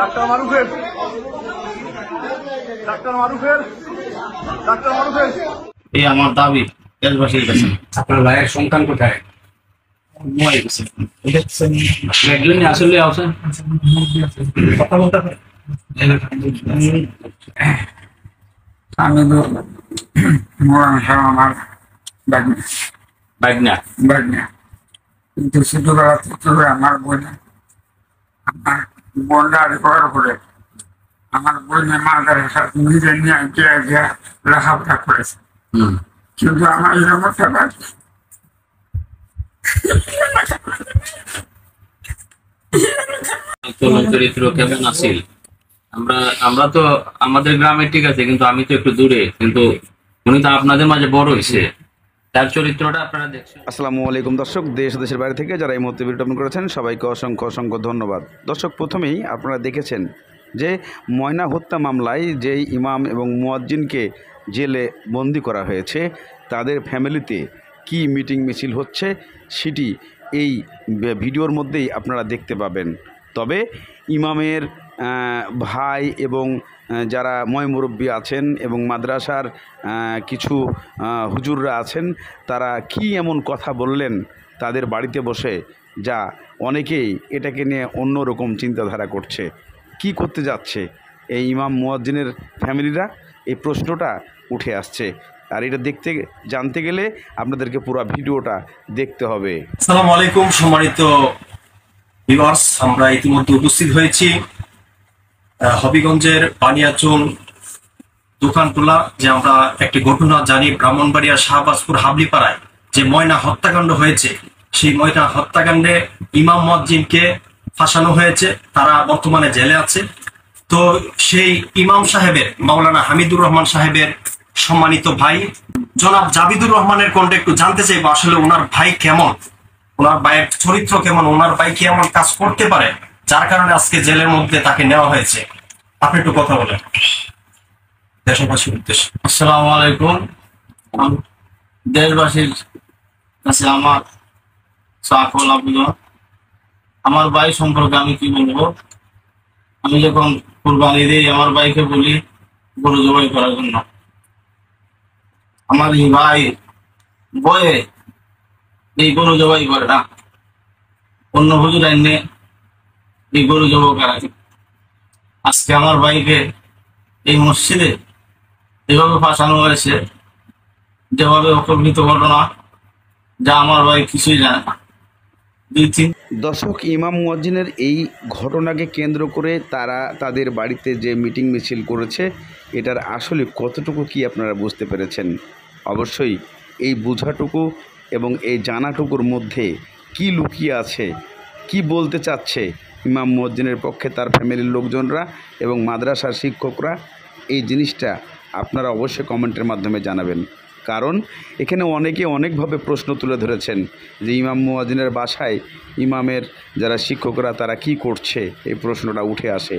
Doctor মারুফের এই আমার দাবি দেশবাসীর কাছে। আপনার ভাইয়ের সন্তান কোথায়? মোবাইল গেছে একজন আসলে আছেন কথা বলতে পারে? আমি তো আমার বাইক না কিন্তু ছোটবেলা থেকে আমার বোনরা করার পরে আমার বোনের মাদ্রাসা নিজে নিয়ে গিয়ে লেখাপড়া করেছে, কিন্তু আমার এরকম চরিত্র কেমন আছিল? আমরা তো আমাদের গ্রামে ঠিক আছে, কিন্তু আমি তো একটু দূরে, কিন্তু উনি তো আপনাদের মাঝে বড় হয়েছে, তার চরিত্রটা আপনারা দেখছেন। আসসালামু আলাইকুম দর্শক, দেশ দেশের বাইরে থেকে যারা এই মুহূর্তে ভিডিওটা করেছেন সবাইকে অসংখ্য অসংখ্য ধন্যবাদ। দর্শক, প্রথমেই আপনারা দেখেছেন যে ময়না হত্যা মামলায় যেই ইমাম এবং মুয়াজ্জিনকে জেলে বন্দি করা হয়েছে তাদের ফ্যামিলিতে কি মিটিং মিছিল হচ্ছে সেটি এই ভিডিওর মধ্যেই আপনারা দেখতে পাবেন। তবে ইমামের ভাই এবং যারা ময়মুরব্বী আছেন এবং মাদ্রাসার কিছু হুজুররা আছেন, তারা কি এমন কথা বললেন তাদের বাড়িতে বসে, যা অনেকেই এটাকে নিয়ে অন্য রকম চিন্তাধারা করছে। কি করতে যাচ্ছে এই ইমাম মুয়াজ্জিনের ফ্যামিলিরা, এই প্রশ্নটা উঠে আসছে। আর এটা জানতে গেলে আপনাদেরকে পুরো ভিডিওটা দেখতে হবে। আসসালামু আলাইকুম সম্মানিত ভিউয়ার্স, আমরা ইতিমধ্যে উপস্থিত হয়েছি হবিগঞ্জের বানিয়াচুন দোকানটোলা, যে আমরা একটি ঘটনা জানি ব্রাহ্মণবাড়িয়া শাহবাজপুর হাবলিপাড়ায় যে ময়না হত্যাকাণ্ড হয়েছে, সেই ময়না হত্যাকাণ্ডে ইমাম মুয়াজ্জিনকে ফাঁসানো হয়েছে, তারা বর্তমানে জেলে আছে। তো সেই ইমাম সাহেবের, মাওলানা হামিদুর রহমান সাহেবের সম্মানিত ভাই জনাব জাবিদুর রহমানের কণ্ঠে একটু জানতে চাইবো আসলে ওনার ভাই কেমন, ওনার ভাইয়ের চরিত্র কেমন, ওনার ভাই কি এমন কাজ করতে পারে যার কারণে আজকে জেলের মধ্যে তাকে নেওয়া হয়েছে। আপনি একটু কথা বলেন দেশবাসীর উদ্দেশ্যে। আসসালামু আলাইকুম। দেশবাসীর কাছে আমার সাকল আবেদন, আমার ভাই সম্পর্কে আমি কি বলবো। আমি যখন কুরবানি দিই আমার ভাইকে বলি গরু জবাই করার জন্য। আমার এই ভাই বয়ে এই গরু জবাই করে না, অন্য হুজুর আইনে এই গরু জবাই করা। আজকে আমার ভাইকে এই মসজিদে যেভাবে ফাঁসানো হয়েছে, যেভাবে অকল্পিত ঘটনা, যা আমার ভাই কিছুই জানে না। দর্শক, ইমাম মুয়াজ্জিনের এই ঘটনাকে কেন্দ্র করে তারা তাদের বাড়িতে যে মিটিং মিছিল করেছে, এটার আসলে কতটুকু কি আপনারা বুঝতে পেরেছেন? অবশ্যই এই বোঝাটুকু এবং এই জানাটুকুর মধ্যে কি লুকিয়ে আছে, কি বলতে চাচ্ছে ইমাম মুয়াজ্জিনের পক্ষে তার ফ্যামিলির লোকজনরা এবং মাদ্রাসার শিক্ষকরা, এই জিনিসটা আপনারা অবশ্যই কমেন্টের মাধ্যমে জানাবেন। কারণ এখানে অনেকে অনেকভাবে প্রশ্ন তুলে ধরেছেন যে ইমাম মুয়াজ্জিনের বাসায় ইমামের যারা শিক্ষকরা তারা কি করছে, এই প্রশ্নটা উঠে আসে।